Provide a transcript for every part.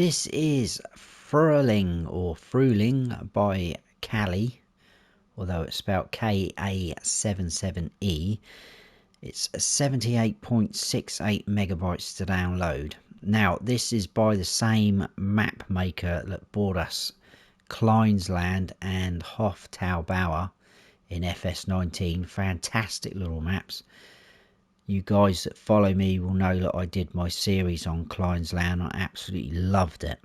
This is Frühling or Frühling by Kali, although it's spelled Ka77E. It's 78.68 megabytes to download. Now, this is by the same map maker that brought us Kleinsland and Hoftaubauer in FS19. Fantastic little maps. You guys that follow me will know that I did my series on Kleinsland. I absolutely loved it.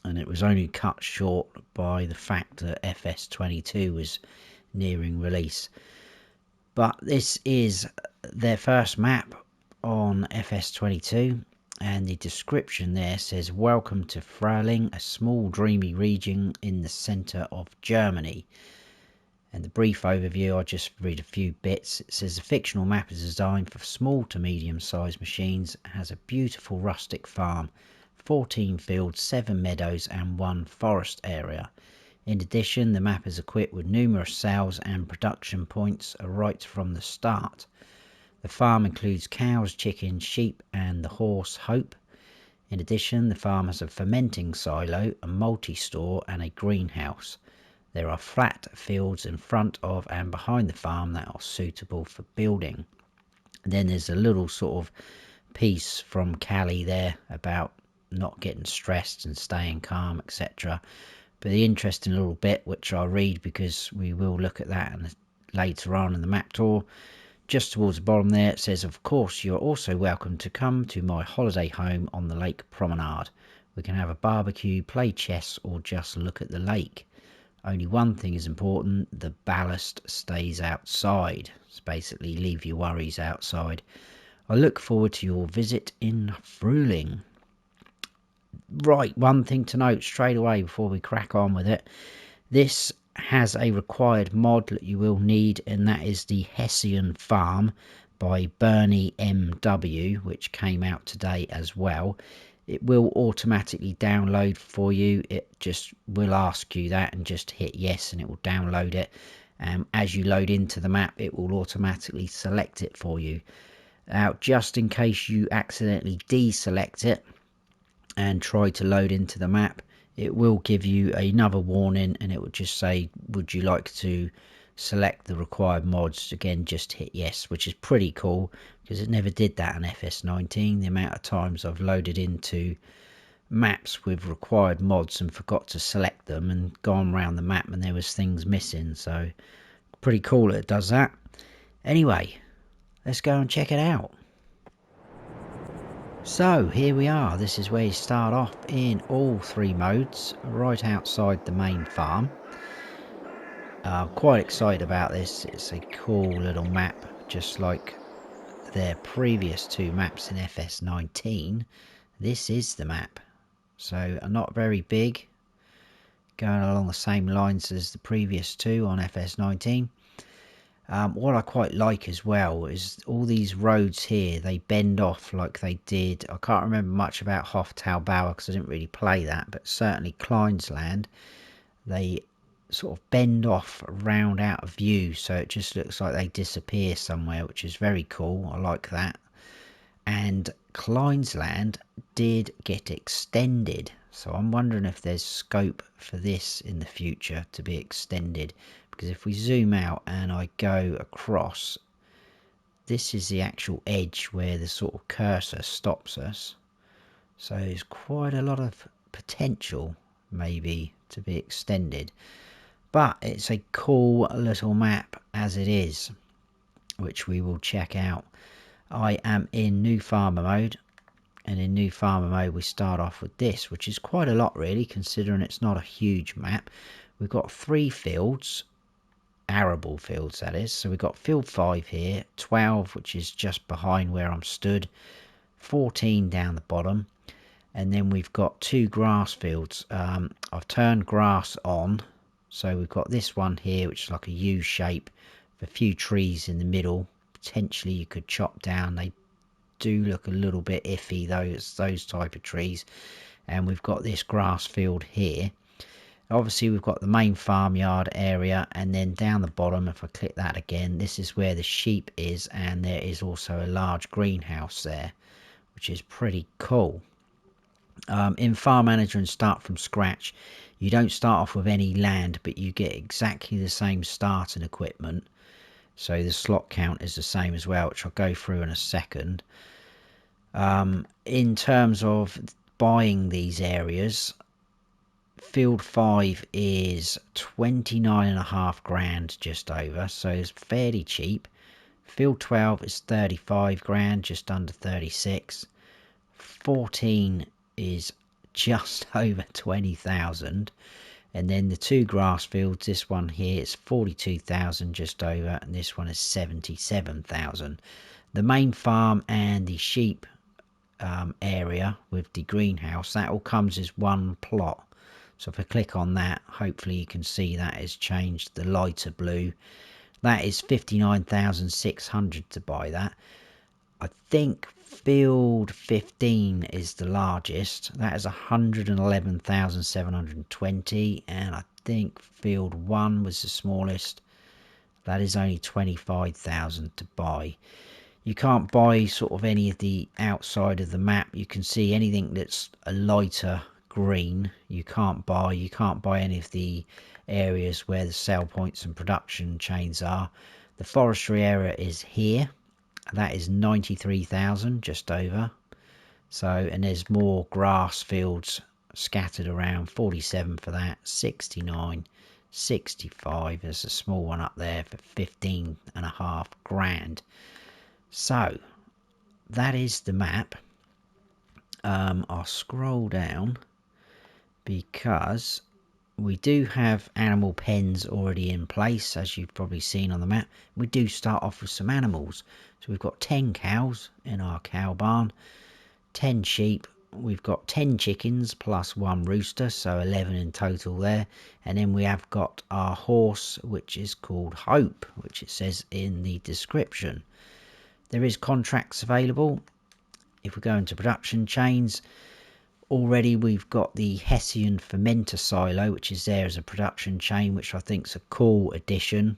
And it was only cut short by the fact that FS22 was nearing release. But this is their first map on FS22, and the description there says, "Welcome to Frühling, a small dreamy region in the centre of Germany." And the brief overview, I'll just read a few bits. It says the fictional map is designed for small to medium sized machines. It has a beautiful rustic farm, 14 fields, 7 meadows and 1 forest area. In addition, the map is equipped with numerous sales and production points right from the start. The farm includes cows, chickens, sheep and the horse Hope. In addition, the farm has a fermenting silo, a multi-store and a greenhouse. There are flat fields in front of and behind the farm that are suitable for building. And then there's a little sort of piece from Kali there about not getting stressed and staying calm, etc. But the interesting little bit, which I'll read because we will look at that later on in the map tour, just towards the bottom there, it says, "Of course, you're also welcome to come to my holiday home on the lake promenade. We can have a barbecue, play chess, or just look at the lake. Only one thing is important, the ballast stays outside." It's basically leave your worries outside. "I look forward to your visit in Frühling." Right, one thing to note straight away before we crack on with it. This has a required mod that you will need, and that is the Hessian Farm by Bernie MW, which came out today as well. It will automatically download for you. It just will ask you that and just hit yes and it will download it. As you load into the map, it will automatically select it for you. Now, just in case you accidentally deselect it and try to load into the map, it will give you another warning and it will just say, would you like to select the required mods? Again, just hit yes, which is pretty cool because it never did that on FS19. The amount of times I've loaded into maps with required mods and forgot to select them and gone around the map and there was things missing. So pretty cool that it does that. Anyway, let's go and check it out. So here we are. This is where you start off in all 3 modes, right outside the main farm. I'm quite excited about this. It's a cool little map, just like their previous 2 maps in FS19. This is the map, so not very big, going along the same lines as the previous 2 on FS19. What I quite like as well is all these roads here, they bend off like they did. I can't remember much about Hoftaubauer because I didn't really play that, but certainly Kleinsland, they sort of bend off round out of view, so it just looks like they disappear somewhere, which is very cool. I like that. And Kleinsland did get extended, so I'm wondering if there's scope for this in the future to be extended, because if we zoom out and I go across, this is the actual edge where the sort of cursor stops us, so there's quite a lot of potential maybe to be extended. But it's a cool little map as it is, which we will check out. I am in new farmer mode, and in new farmer mode we start off with this, which is quite a lot really, considering it's not a huge map. We've got 3 fields, arable fields that is. So we've got field 5 here, 12 which is just behind where I'm stood, 14 down the bottom, and then we've got 2 grass fields. I've turned grass on. So we've got this one here, which is like a U shape, with a few trees in the middle. Potentially you could chop down. They do look a little bit iffy, those type of trees. And we've got this grass field here. Obviously we've got the main farmyard area, and then down the bottom, if I click that again, this is where the sheep is, and there is also a large greenhouse there, which is pretty cool. In Farm Manager and Start from Scratch, you don't start off with any land, but you get exactly the same starting equipment. So the slot count is the same as well, which I'll go through in a second. In terms of buying these areas, Field 5 is 29.5 grand, just over, so it's fairly cheap. Field 12 is 35 grand, just under 36. 14 is just over 20,000. And then the two grass fields, this one here is 42,000 just over, and this one is 77,000. The main farm and the sheep area with the greenhouse, that all comes as one plot. So if I click on that, hopefully you can see that has changed the lighter blue. That is 59,600 to buy that. I think field 15 is the largest. That is 111,720, and I think field 1 was the smallest. That is only 25,000 to buy. You can't buy sort of any of the outside of the map. You can see anything that's a lighter green you can't buy. You can't buy any of the areas where the sell points and production chains are. The forestry area is here. That is 93,000, just over. So, and there's more grass fields scattered around. 47 for that, 69, 65. There's a small one up there for 15.5 grand. So that is the map. I'll scroll down because we do have animal pens already in place, as you've probably seen on the map. We do start off with some animals. So we've got 10 cows in our cow barn, 10 sheep, we've got 10 chickens plus 1 rooster, so 11 in total there. And then we have got our horse, which is called Hope, which it says in the description. There is contracts available. If we go into production chains, already we've got the Hessian fermenter silo, which is there as a production chain, which I think is a cool addition.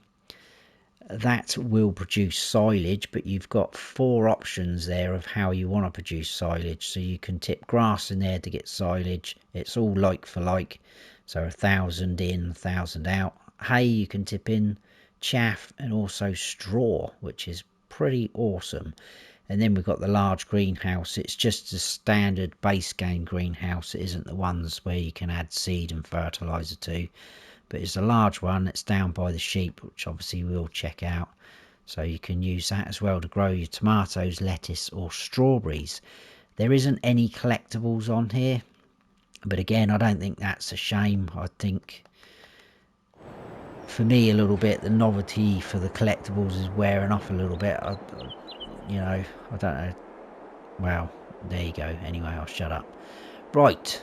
That will produce silage, but you've got 4 options there of how you want to produce silage. So you can tip grass in there to get silage. It's all like for like, so 1,000 in, 1,000 out. Hay you can tip in, chaff, and also straw, which is pretty awesome. And then we've got the large greenhouse. It's just a standard base game greenhouse. It isn't the ones where you can add seed and fertilizer to, but it's a large one that's down by the sheep, which obviously we'll check out. So you can use that as well to grow your tomatoes, lettuce or strawberries. There isn't any collectibles on here, but again, I don't think that's a shame. I think for me a little bit, the novelty for the collectibles is wearing off a little bit. You know, I don't know. Well, there you go. Anyway, I'll shut up. Right,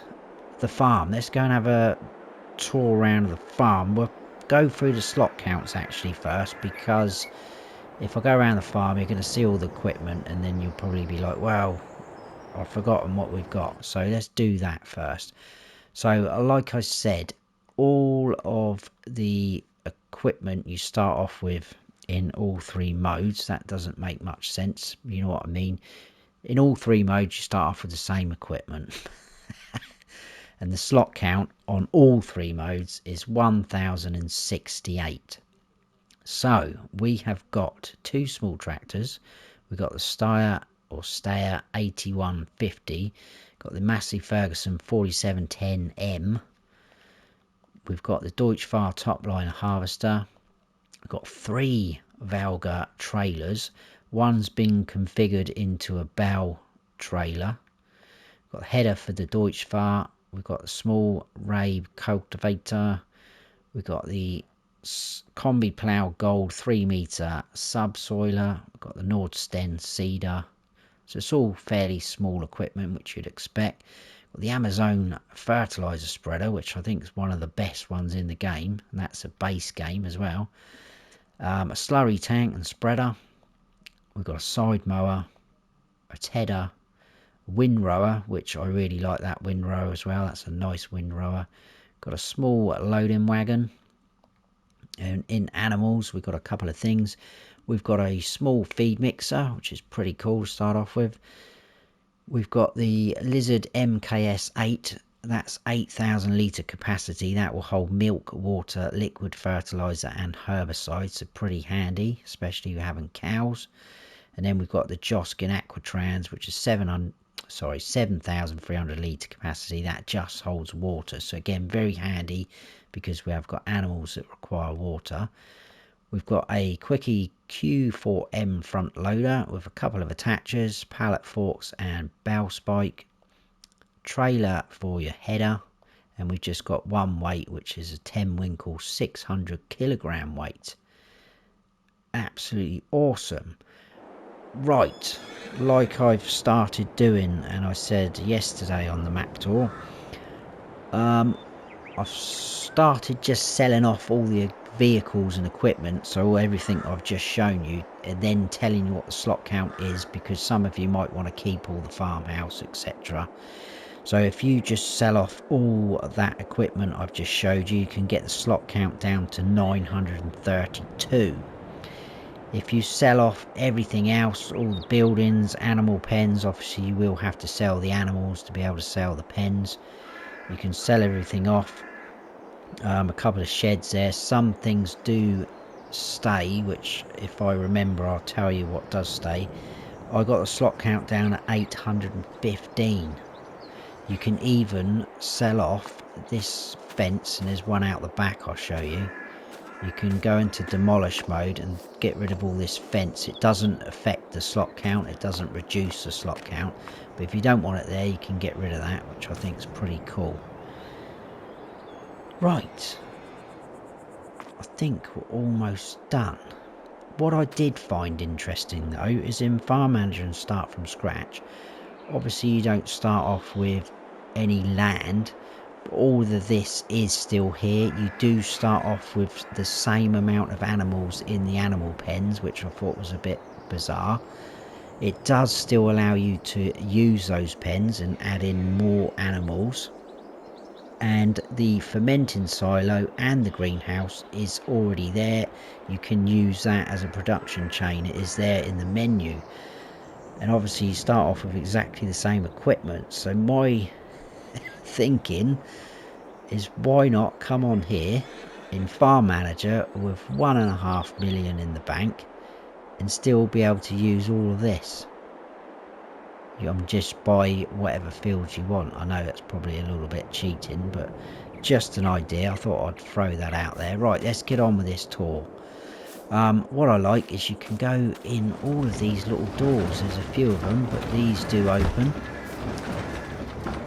the farm. Let's go and have a tour around the farm. We'll go through the slot counts actually first, because if I go around the farm, you're going to see all the equipment, and then you'll probably be like, well, I've forgotten what we've got. So let's do that first. So, like I said, all of the equipment you start off with in all 3 modes. That doesn't make much sense, you know what I mean. In all 3 modes you start off with the same equipment. And the slot count on all 3 modes is 1,068. So we have got 2 small tractors. We've got the Steyr 8150, got the Massey Ferguson 4710M. We've got the Deutschfar Topliner harvester. We've got 3 Valga trailers. One's been configured into a bow trailer. We've got the header for the Deutschfar. We've got the small Rabe cultivator. We've got the Combi Plow Gold 3 meter subsoiler. We've got the Nordsten seeder. So it's all fairly small equipment, which you'd expect. Got the Amazon fertilizer spreader, which I think is one of the best ones in the game, and that's a base game as well. A slurry tank and spreader. We've got a side mower, a tedder, a windrower, which I really like that windrower as well. That's a nice windrower. Got a small loading wagon. And in animals, we've got a couple of things. We've got a small feed mixer, which is pretty cool to start off with. We've got the Lizard MKS8. That's 8,000 litre capacity. That will hold milk, water, liquid fertiliser and herbicides. So pretty handy, especially if you're having cows. And then we've got the Joskin Aquatrans, which is 7,300 litre capacity. That just holds water. So again, very handy because we have got animals that require water. We've got a Quickie Q4M front loader with a couple of attachers, pallet forks and bow spike, trailer for your header, and we've just got one weight, which is a 10 Winkle 600 kilogram weight. Absolutely awesome. Right, like I've started doing and I said yesterday on the map tour, I've started just selling off all the vehicles and equipment, so everything I've just shown you, and then telling you what the slot count is, because some of you might want to keep all the farmhouse, etc. So if you just sell off all of that equipment I've just showed you, you can get the slot count down to 932. If you sell off everything else, all the buildings, animal pens, obviously you will have to sell the animals to be able to sell the pens. You can sell everything off. A couple of sheds there. Some things do stay, which if I remember I'll tell you what does stay. I got the slot count down at 815. You can even sell off this fence, and there's one out the back I'll show you. You can go into demolish mode and get rid of all this fence. It doesn't affect the slot count, it doesn't reduce the slot count, but if you don't want it there, you can get rid of that, which I think is pretty cool. Right, I think we're almost done. What I did find interesting though is in Farm Manager and Start from Scratch, obviously you don't start off with any land, but all of this is still here. You do start off with the same amount of animals in the animal pens, which I thought was a bit bizarre. It does still allow you to use those pens and add in more animals. And the fermenting silo and the greenhouse is already there. You can use that as a production chain. It is there in the menu, and obviously you start off with exactly the same equipment. So my thinking is, why not come on here in Farm Manager with 1.5 million in the bank and still be able to use all of this? Just buy whatever fields you want. I know that's probably a little bit cheating, but just an idea. I thought I'd throw that out there. Right, let's get on with this tour. What I like is you can go in all of these little doors. There's a few of them, but these do open,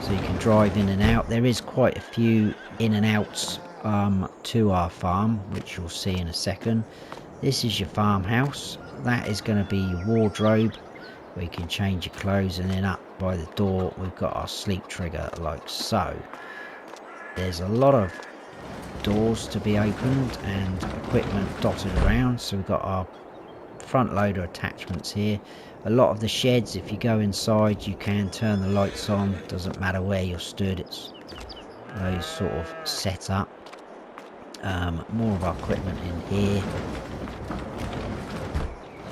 so you can drive in and out. There is quite a few in and outs to our farm, which you'll see in a second. This is your farmhouse. That is going to be your wardrobe, where you can change your clothes, and then up by the door we've got our sleep trigger, like so. There's a lot of doors to be opened and equipment dotted around. So we've got our front loader attachments here. A lot of the sheds, if you go inside, you can turn the lights on. Doesn't matter where you're stood, it's those sort of set up. More of our equipment in here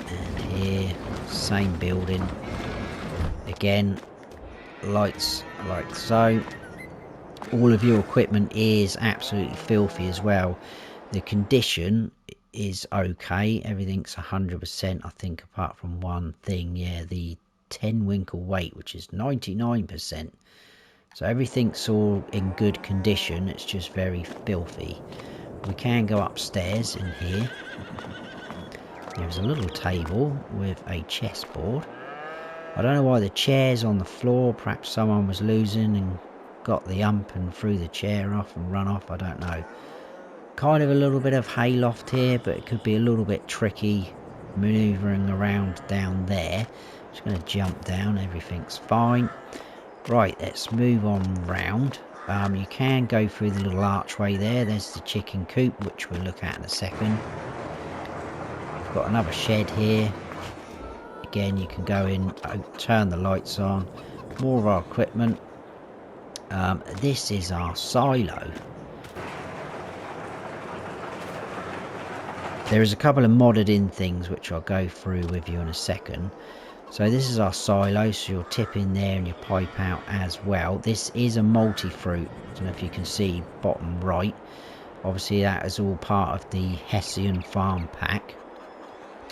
and here. Same building. Again, lights like so. All of your equipment is absolutely filthy as well. The condition is okay. Everything's 100%, I think, apart from one thing. Yeah, the 10 Winkle weight, which is 99%. So everything's all in good condition. It's just very filthy. We can go upstairs in here. There's a little table with a chessboard. I don't know why the chair's on the floor. Perhaps someone was losing and got the ump and threw the chair off and run off. I don't know. Kind of a little bit of hayloft here, but it could be a little bit tricky manoeuvring around down there. Just going to jump down. Everything's fine. Right, let's move on round. You can go through the little archway there. There's the chicken coop, which we'll look at in a second. We've got another shed here. Again, you can go in, turn the lights on. More of our equipment. This is our silo. There is a couple of modded in things which I'll go through with you in a second. So this is our silo, so you'll tip in there and you pipe out as well. This is a multi-fruit. I don't know if you can see bottom right. Obviously that is all part of the Hessian farm pack.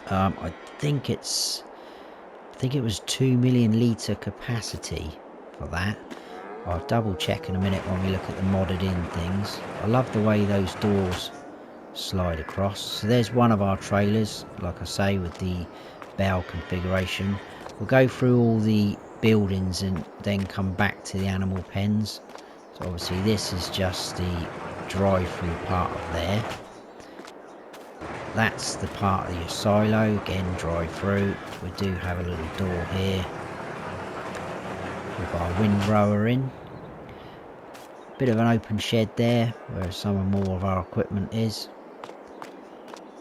I think it was 2 million litre capacity for that. I'll double check in a minute when we look at the modded in things. I love the way those doors slide across. So there's one of our trailers, like I say, with the bell configuration. We'll go through all the buildings and then come back to the animal pens. So obviously this is just the drive-through part of there. That's the part of your silo, again drive through. We do have a little door here with our windrower in. Bit of an open shed there where some more of our equipment is.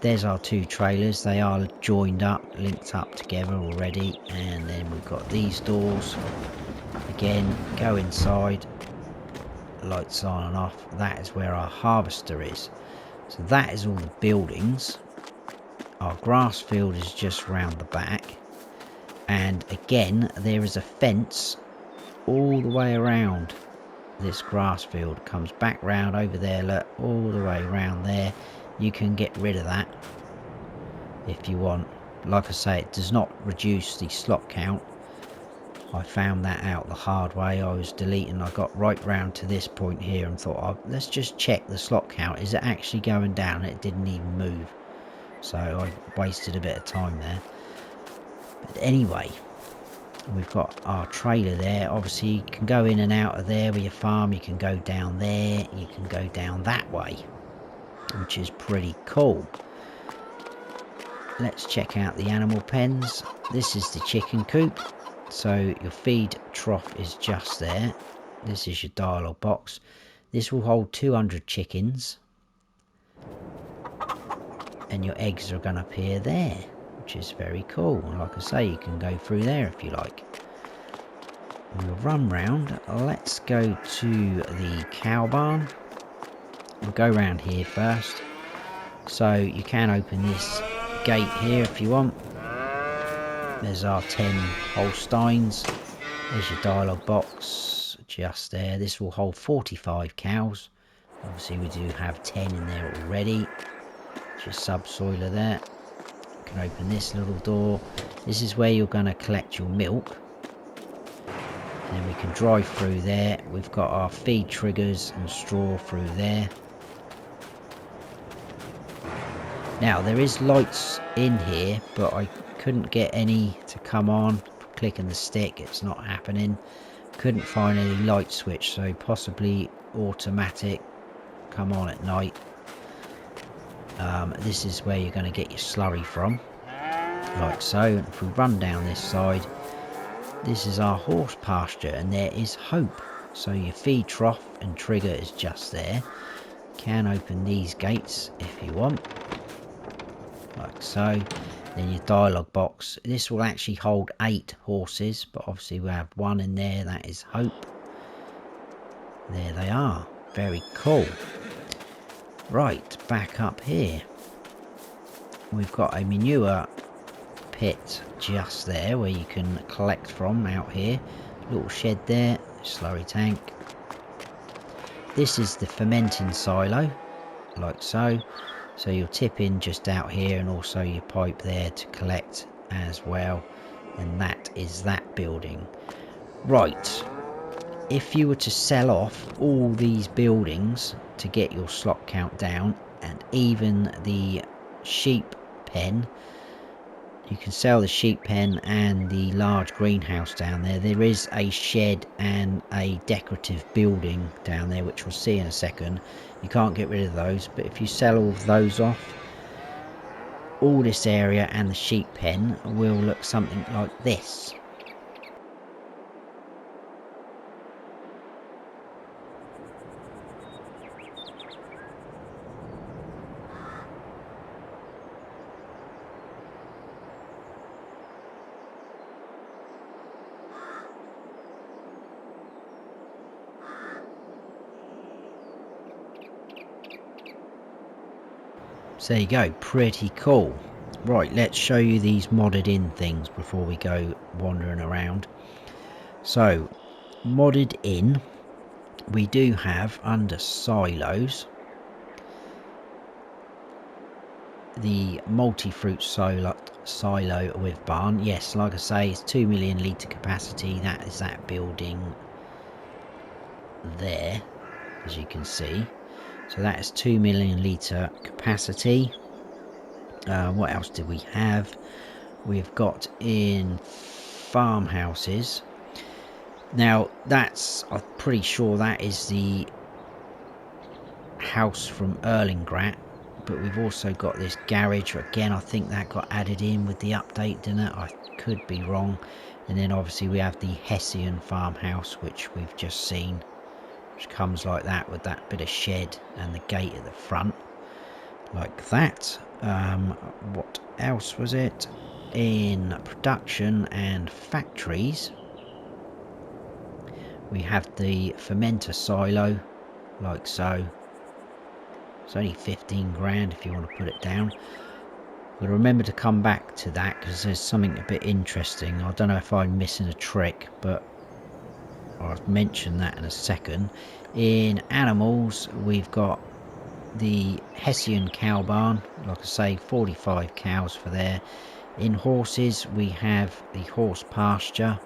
There's our two trailers, they are joined up, linked up together already. And then we've got these doors. Again, go inside, lights on and off. That is where our harvester is. So that is all the buildings. Our grass field is just round the back. And again, there is a fence all the way around this grass field. Comes back round over there, look, all the way around there. You can get rid of that if you want. Like I say, it does not reduce the slot count. I found that out the hard way. I was deleting, I got right round to this point here and thought, oh, let's just check the slot count. Is it actually going down? It didn't even move. So I wasted a bit of time there. But anyway, we've got our trailer there. Obviously you can go in and out of there with your farm. You can go down there. You can go down that way, which is pretty cool. Let's check out the animal pens. This is the chicken coop. So your feed trough is just there. This is your dialogue box. This will hold 200 chickens. And your eggs are going to appear there, which is very cool. And like I say, you can go through there if you like. We'll run round. Let's go to the cow barn. We'll go round here first. So you can open this gate here if you want. There's our 10 Holsteins. There's your dialogue box just there. This will hold 45 cows. Obviously we do have 10 in there already. Your subsoiler there. You can open this little door. This is where you're going to collect your milk. And then we can drive through there. We've got our feed triggers and straw through there. Now there is lights in here, but I couldn't get any to come on. Clicking the stick, it's not happening. Couldn't find any light switch, so possibly automatic, come on at night. This is where you're going to get your slurry from, like so. If we run down this side, this is our horse pasture, and there is hope. So your feed trough and trigger is just there. Can open these gates if you want, like so. Then your dialogue box. This will actually hold 8 horses, but obviously we have 1 in there. That is hope. There they are. Very cool. Right, back up here. We've got a manure pit just there where you can collect from out here. Little shed there, slurry tank. This is the fermenting silo, like so. So you'll tip in just out here, and also your pipe there to collect as well. And that is that building. Right, if you were to sell off all these buildings to get your slot count down, and even the sheep pen, you can sell the sheep pen and the large greenhouse down there. There is a shed and a decorative building down there, which we'll see in a second. You can't get rid of those, but if you sell all of those off, all this area and the sheep pen will look something like this. So there you go, pretty cool. Right, let's show you these modded in things before we go wandering around. So, modded in, we do have under silos the multi-fruit silo with barn. Yes, like I say, it's 2 million litre capacity. That is that building there, as you can see. So that is 2 million litre capacity. What else did we have? We've got in farmhouses. Now that's, I'm pretty sure that is the house from Erlingrat, but we've also got this garage. Again, I think that got added in with the update, didn't it? I could be wrong. And then obviously we have the Hessian farmhouse, which we've just seen, which comes like that with that bit of shed and the gate at the front, like that. What else was it? In production and factories, we have the fermenter silo, like so. It's only 15 grand if you want to put it down. But remember to come back to that, because there's something a bit interesting. I don't know if I'm missing a trick, but I'll mention that in a second. In animals, we've got the Hessian cow barn, like I say, 45 cows for there. In horses, we have the horse pasture.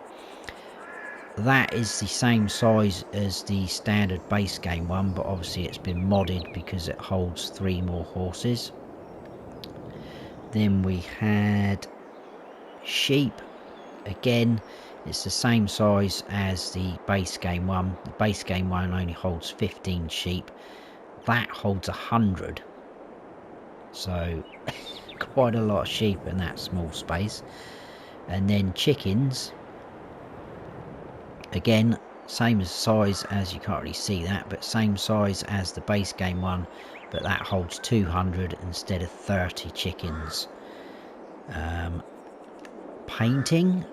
That is the same size as the standard base game one, but obviously it's been modded because it holds 3 more horses. Then we had sheep. Again, it's the same size as the base game one. The base game one only holds 15 sheep. That holds 100. So quite a lot of sheep in that small space. And then chickens. Again, same as size as, you can't really see that, but same size as the base game one, but that holds 200 instead of 30 chickens. Painting,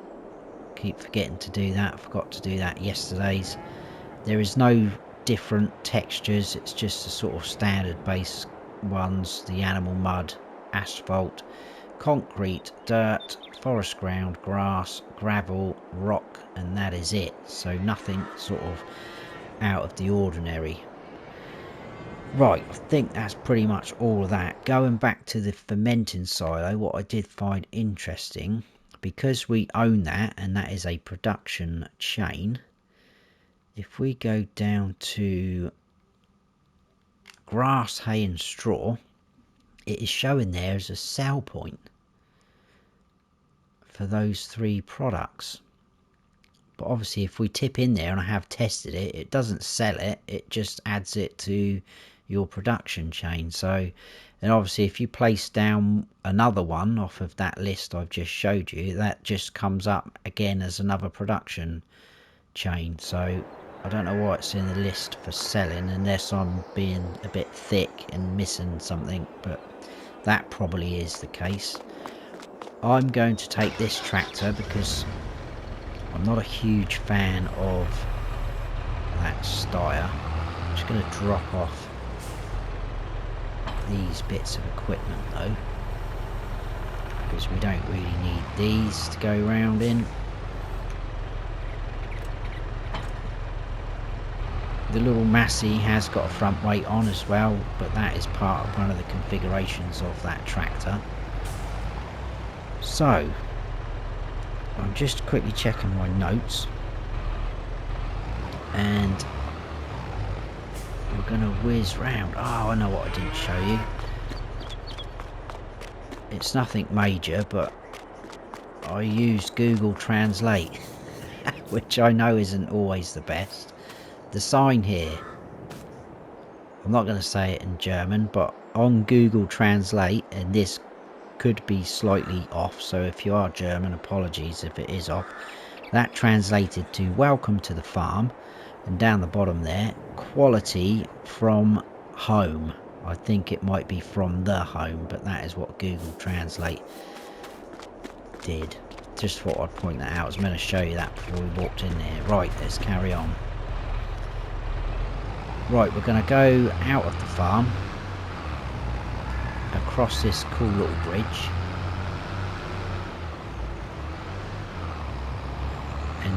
keep forgetting to do that. I forgot to do that yesterday's. There is no different textures, it's just the sort of standard base ones. The animal mud, asphalt, concrete, dirt, forest ground, grass, gravel, rock, and that is it. So nothing sort of out of the ordinary. Right, I think that's pretty much all of that. Going back to the fermenting silo, what I did find interesting, because we own that and that is a production chain, if we go down to grass, hay and straw, it is showing there as a sell point for those 3 products. But obviously if we tip in there, and I have tested it, it doesn't sell it, it just adds it to your production chain. So, and obviously if you place down another one off of that list I've just showed you, that just comes up again as another production chain. So I don't know why it's in the list for selling, unless I'm being a bit thick and missing something, but that probably is the case. I'm going to take this tractor because I'm not a huge fan of that Steyr. I'm just going to drop off these bits of equipment though, because we don't really need these to go around in. The little Massey has got a front weight on as well, but that is part of one of the configurations of that tractor. So I'm just quickly checking my notes, and we're going to whiz round. Oh, I know what I didn't show you. It's nothing major, but I used Google Translate, which I know isn't always the best. The sign here, I'm not going to say it in German, but on Google Translate, and this could be slightly off, so if you are German, apologies if it is off, that translated to welcome to the farm, and down the bottom there, quality from home. I think it might be from the home, but that is what Google Translate did. Just thought I'd point that out. I was going to show you that before we walked in there. Right, let's carry on. Right, we're going to go out of the farm, across this cool little bridge,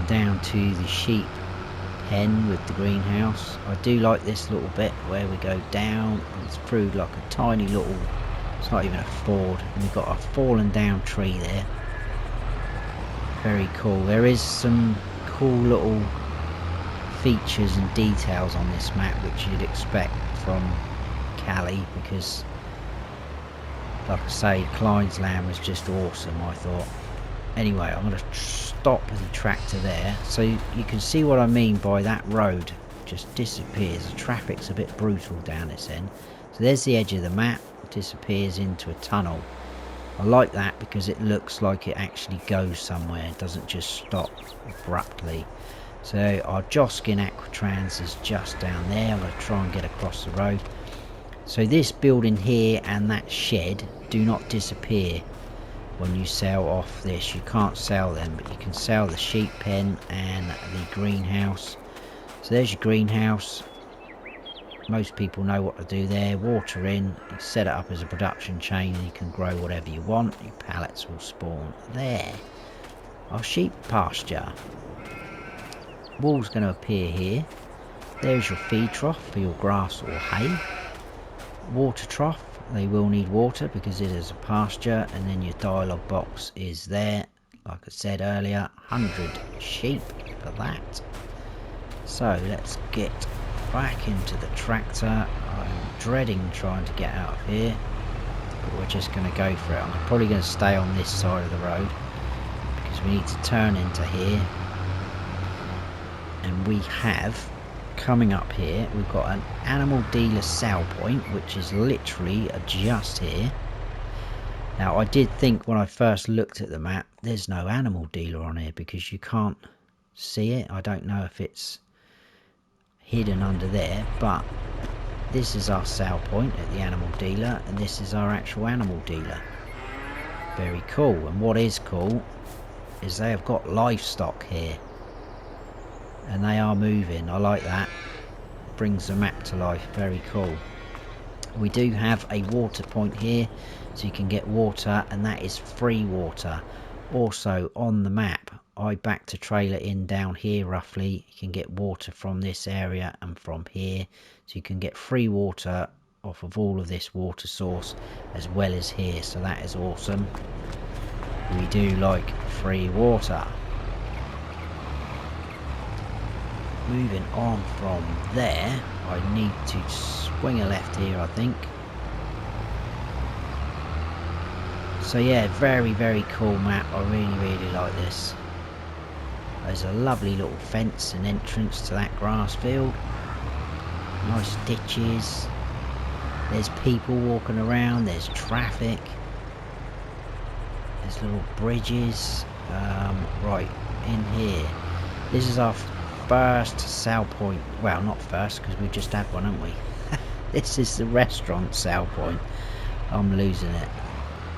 down to the sheep pen with the greenhouse. I do like this little bit where we go down and it's through like a tiny little, it's not even a ford, and we've got a fallen down tree there. Very cool. There is some cool little features and details on this map which you'd expect from Cali, because like I say, Klein's Land was just awesome, I thought. Anyway, I'm going to stop the tractor there so you can see what I mean by that road just disappears. The traffic's a bit brutal down this end. So there's the edge of the map, it disappears into a tunnel. I like that because it looks like it actually goes somewhere, it doesn't just stop abruptly. So our Joskin Aquatrans is just down there. I'm going to try and get across the road. So this building here and that shed do not disappear when you sell off this. You can't sell them, but you can sell the sheep pen and the greenhouse. So there's your greenhouse. Most people know what to do there. Water in, you set it up as a production chain and you can grow whatever you want. Your pallets will spawn there. Our sheep pasture. Wall's going to appear here. There's your feed trough for your grass or hay. Water trough, they will need water because it is a pasture. And then your dialogue box is there. Like I said earlier, 100 sheep for that. So let's get back into the tractor. I'm dreading trying to get out of here, but we're just going to go for it. I'm probably going to stay on this side of the road because we need to turn into here. And we have, coming up here, we've got an animal dealer sell point, which is literally just here. Now I did think when I first looked at the map, there's no animal dealer on here because you can't see it. I don't know if it's hidden under there, but this is our sell point at the animal dealer, and this is our actual animal dealer. Very cool. And what is cool is they have got livestock here. And they are moving. I like that. Brings the map to life. Very cool. We do have a water point here, so you can get water, and that is free water. Also on the map, I backed a trailer in down here roughly. You can get water from this area and from here. So you can get free water off of all of this water source as well as here. So that is awesome. We do like free water. Moving on from there, I need to swing a left here, I think. So yeah, very, very cool map. I really like this. There's a lovely little fence and entrance to that grass field. Nice ditches. There's people walking around. There's traffic. There's little bridges. Right, in here. This is our first sell point. Well, not first, because we just had one, haven't we? This is the restaurant sell point. I'm losing it.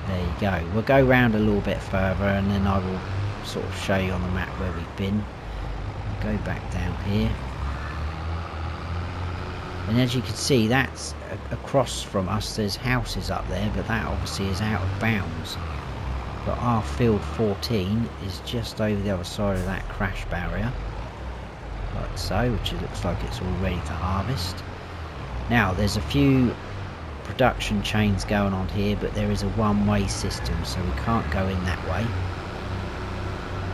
There you go. We'll go round a little bit further and then I will sort of show you on the map where we've been. Go back down here. And as you can see, that's across from us. There's houses up there, but that obviously is out of bounds. But our field 14 is just over the other side of that crash barrier. Like so, which it looks like it's all ready to harvest. Now there's a few production chains going on here, but there is a one-way system, so we can't go in that way,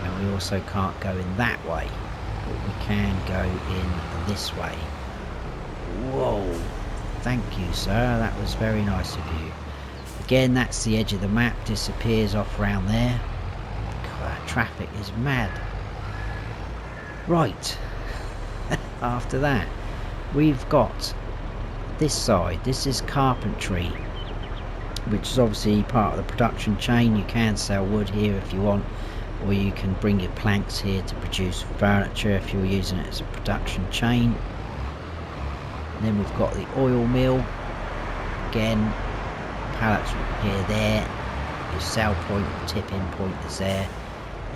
and we also can't go in that way, but we can go in this way. Whoa, thank you sir, that was very nice of you. Again, that's the edge of the map, disappears off round there. God, traffic is mad. Right. After that, we've got this side. This is carpentry, which is obviously part of the production chain. You can sell wood here if you want, or you can bring your planks here to produce furniture if you're using it as a production chain. And then we've got the oil mill. Again, pallets here, there. Your sell point, tip-in point is there.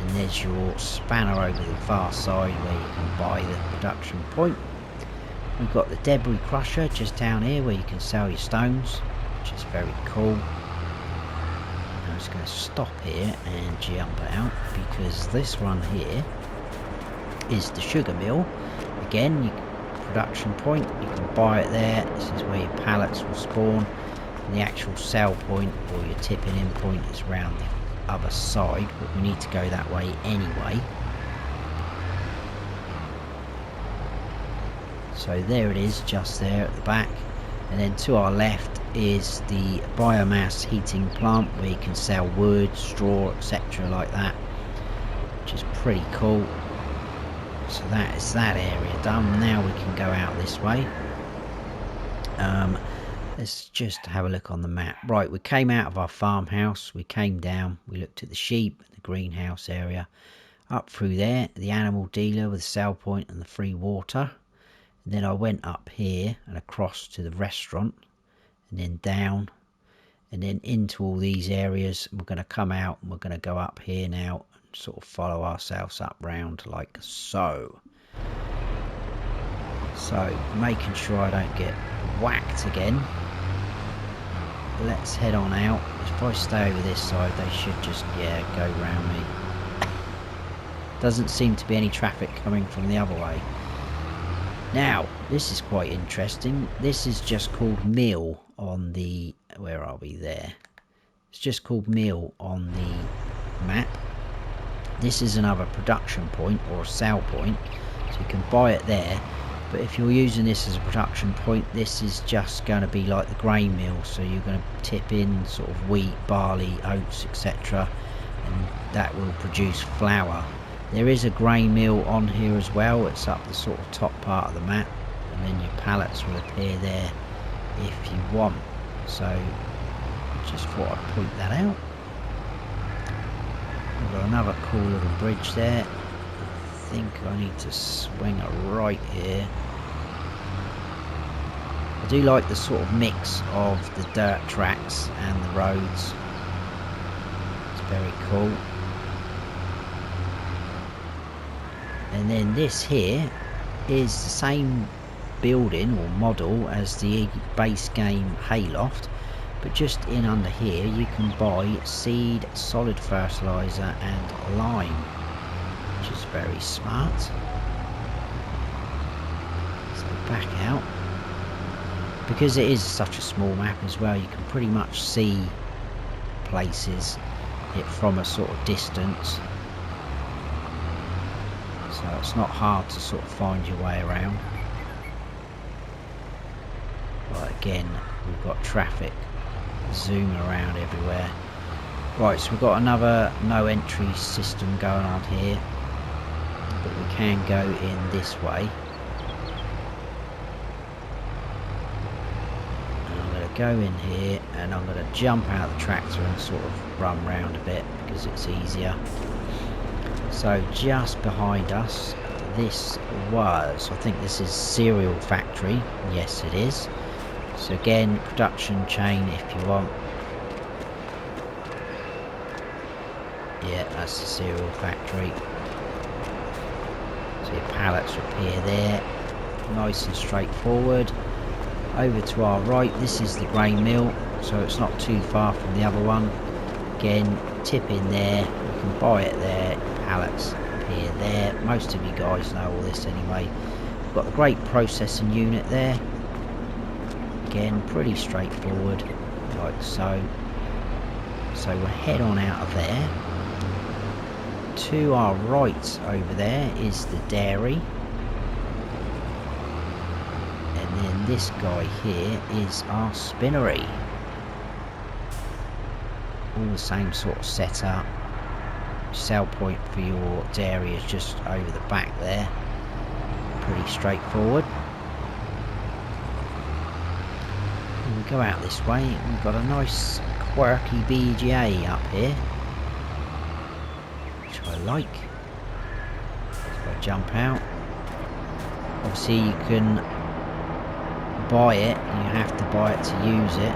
And there's your spanner over the far side where you can buy the production point. We've got the debris crusher just down here where you can sell your stones, which is very cool. I'm just going to stop here and jump out because this one here is the sugar mill. Again, production point, you can buy it there. This is where your pallets will spawn, and the actual sell point or your tipping in point is round the other side, but we need to go that way anyway. So there it is, just there at the back, and then to our left is the biomass heating plant where you can sell wood, straw, etc. like that, which is pretty cool. So that is that area done. Now we can go out this way. Let's just have a look on the map. Right, we came out of our farmhouse, we came down, we looked at the sheep, the greenhouse area, up through there, the animal dealer with the sell point and the free water. And then I went up here and across to the restaurant, and then down, and then into all these areas. We're going to come out and we're going to go up here now and sort of follow ourselves up round like so. So making sure I don't get whacked again. Let's head on out. If I stay over this side, they should just, yeah, go round me. Doesn't seem to be any traffic coming from the other way. Now, this is quite interesting. This is just called mill on the, where are we there? It's just called mill on the map. This is another production point or a sell point, so you can buy it there. But if you're using this as a production point, this is just going to be like the grain mill. So you're going to tip in sort of wheat, barley, oats, etc. And that will produce flour. There is a grain mill on here as well. It's up the sort of top part of the map. And then your pallets will appear there if you want. So just thought I'd point that out. We've got another cool little bridge there. I think I need to swing a right here. I do like the sort of mix of the dirt tracks and the roads. It's very cool. And then this here is the same building or model as the base game Hayloft, but just in under here you can buy seed, solid fertilizer and lime, which is very smart. So back out, because it is such a small map as well, you can pretty much see places it from a sort of distance, so it's not hard to sort of find your way around. But again, we've got traffic zooming around everywhere. Right, so we've got another no entry system going on here, but we can go in this way. And I'm going to go in here and I'm going to jump out the tractor and sort of run round a bit because it's easier. So just behind us, this was, I think this is cereal factory. Yes, it is. So again, production chain if you want. Yeah, that's the cereal factory. So your pallets appear there, nice and straightforward. Over to our right, this is the grain mill, so it's not too far from the other one. Again, tip in there, you can buy it there, pallets appear there. Most of you guys know all this anyway. We've got the great processing unit there. Again, pretty straightforward, like so. So we'll head on out of there. To our right over there is the dairy. And then this guy here is our spinnery. All the same sort of setup. Sell point for your dairy is just over the back there. Pretty straightforward. And we go out this way, we've got a nice quirky BGA up here, which I like. So I jump out. Obviously you can buy it, you have to buy it to use it.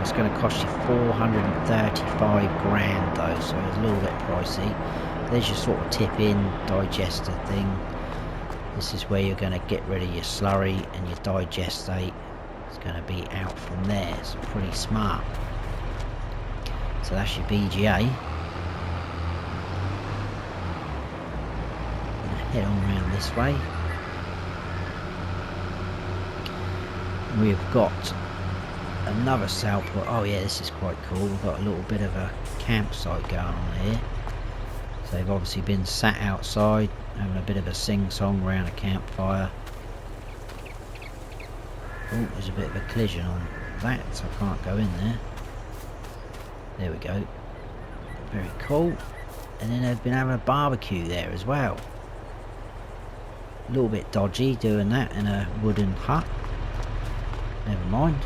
It's going to cost you 435 grand though, so it's a little bit pricey. There's your sort of tip in digester thing. This is where you're going to get rid of your slurry, and your digestate is going to be out from there. It's pretty smart. So that's your BGA. head on around this way. We've got another sail point. Oh yeah, this is quite cool. We've got a little bit of a campsite going on here. So they've obviously been sat outside having a bit of a sing-song around a campfire. Oh, there's a bit of a collision on that, so I can't go in there. There we go. Very cool. And then they've been having a barbecue there as well. A little bit dodgy doing that in a wooden hut. Never mind.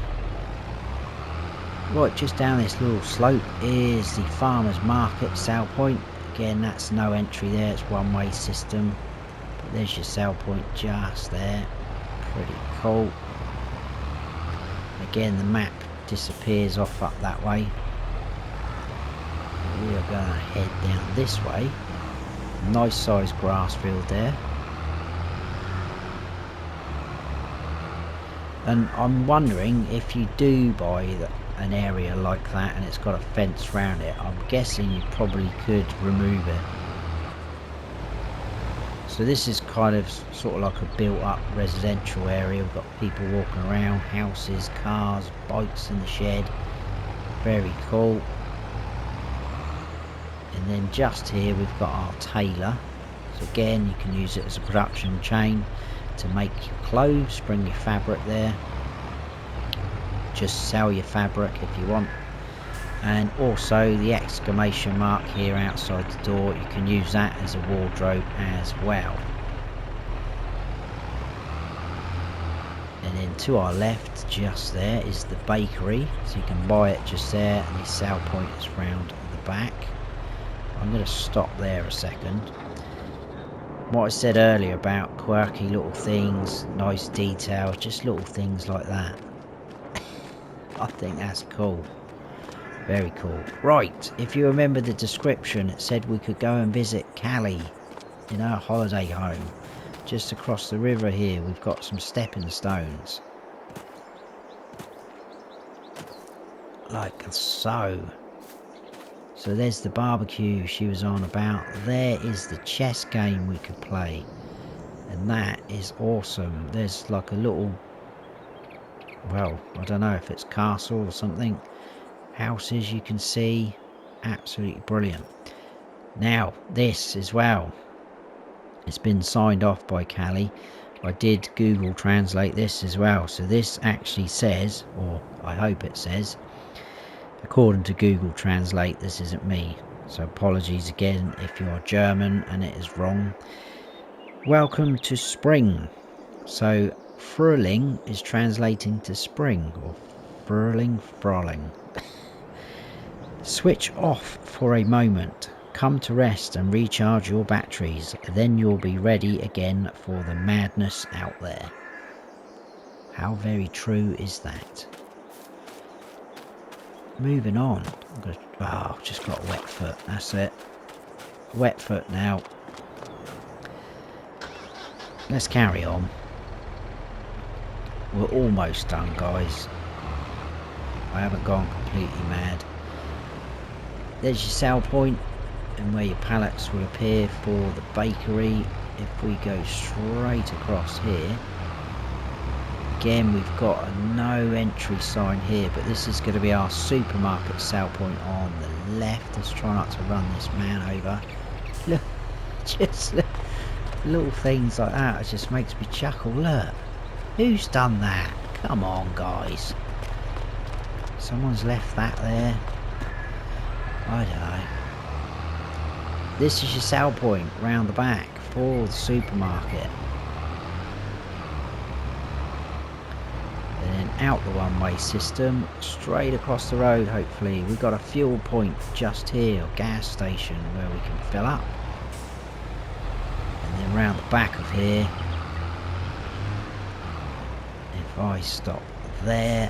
Right, just down this little slope is the farmer's market sail point. Again, that's no entry there, it's one-way system. But there's your sail point just there. Pretty cool. Again, the map disappears off up that way. We are going to head down this way. Nice sized grass field there. And I'm wondering if you do buy an area like that and it's got a fence around it, I'm guessing you probably could remove it. So this is kind of sort of like a built up residential area. We've got people walking around, houses, cars, bikes in the shed. Very cool. And then just here we've got our tailor. So again, you can use it as a production chain to make your clothes, bring your fabric there. Just sell your fabric if you want. And also the exclamation mark here outside the door, you can use that as a wardrobe as well. And then to our left, just there, is the bakery. So you can buy it just there, and the sale point is round the back. I'm going to stop there a second. What I said earlier about quirky little things, nice detail, just little things like that. I think that's cool. Very cool. Right, if you remember the description, it said we could go and visit Callie in her holiday home. Just across the river here, we've got some stepping stones. Like so. So there's the barbecue she was on about. There is the chess game we could play. And that is awesome. There's like a little, well, I don't know if it's castle or something. Houses you can see. Absolutely brilliant. Now, this as well. It's been signed off by Callie. I did Google translate this as well. So this actually says, or I hope it says, according to Google Translate, this isn't me. So apologies again if you are German and it is wrong. Welcome to spring. So Frühling is translating to spring, or Frühling. Switch off for a moment. Come to rest and recharge your batteries. Then you'll be ready again for the madness out there. How very true is that? Moving on. I've just got a wet foot. That's it. Wet foot now. Let's carry on. We're almost done, guys. I haven't gone completely mad. There's your sale point and where your pallets will appear for the bakery. If we go straight across here, again we've got a no entry sign here, but this is going to be our supermarket sale point on the left. Let's try not to run this man over. Look, just look, little things like that, it just makes me chuckle. Look, who's done that? Come on, guys. Someone's left that there. I don't know. This is your sale point round the back for the supermarket. And then out the one-way system, straight across the road hopefully. We've got a fuel point just here, or gas station, where we can fill up. And then round the back of here, if I stop there,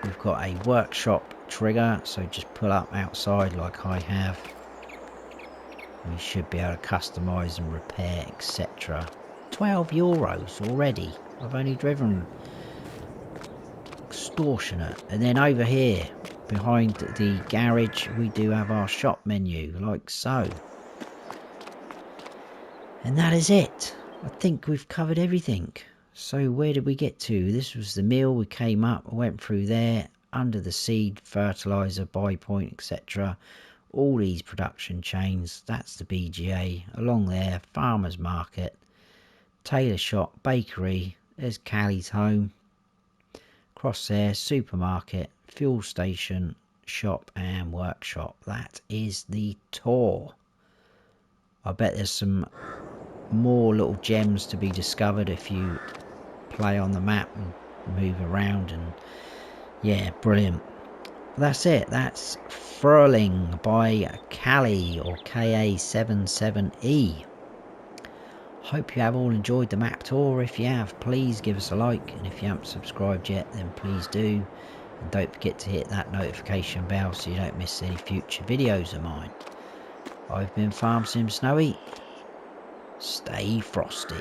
we've got a workshop trigger, so just pull up outside like I have. We should be able to customise and repair, etc. €12 already. I've only driven. Extortionate. And then over here, behind the garage, we do have our shop menu, like so. And that is it. I think we've covered everything. So where did we get to? This was the mill. We came up, went through there, under the seed, fertiliser, buy point, etc. All these production chains. That's the BGA. Along there, farmer's market, tailor shop, bakery. There's Callie's home. Across there, supermarket, fuel station, shop and workshop. That is the tour. I bet there's some more little gems to be discovered if you play on the map and move around, and yeah, brilliant. That's it. That's Frühling by Callie, or KA77E. Hope you have all enjoyed the map tour. If you have, please give us a like, and if you haven't subscribed yet, then please do, and don't forget to hit that notification bell so you don't miss any future videos of mine. I've been Farm Sim Snowy. Stay frosty.